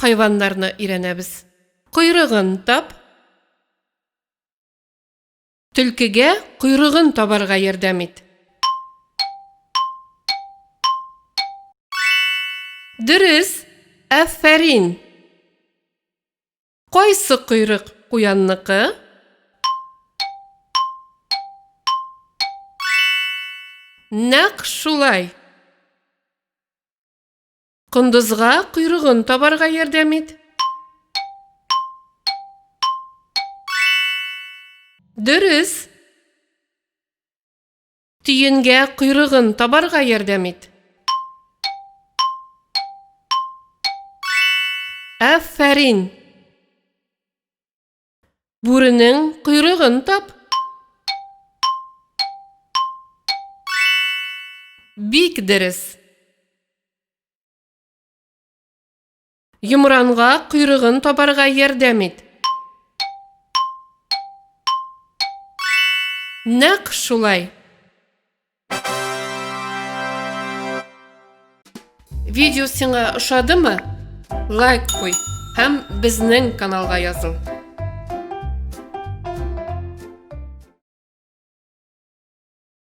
hayvanlarını öğrenemiz. Kuyruğun tap. Tülküge kuyruğun tabarga yardım et. Dürüst, aferin. Qaysı kuyruq quyanlıqı? Naq şulay. Kunduzga kuyruğun tabarga yardım et. Dürüst. Tüyünge kuyruğun tabarga yardım et. Aferin. Burunun kuyruğun tap. Bik dürüst. Yumranga kuyruğun tabarga yardım et. Naq şulay. Video sana uşadı mı? Like koy. Hem bizning kanalga yazıl.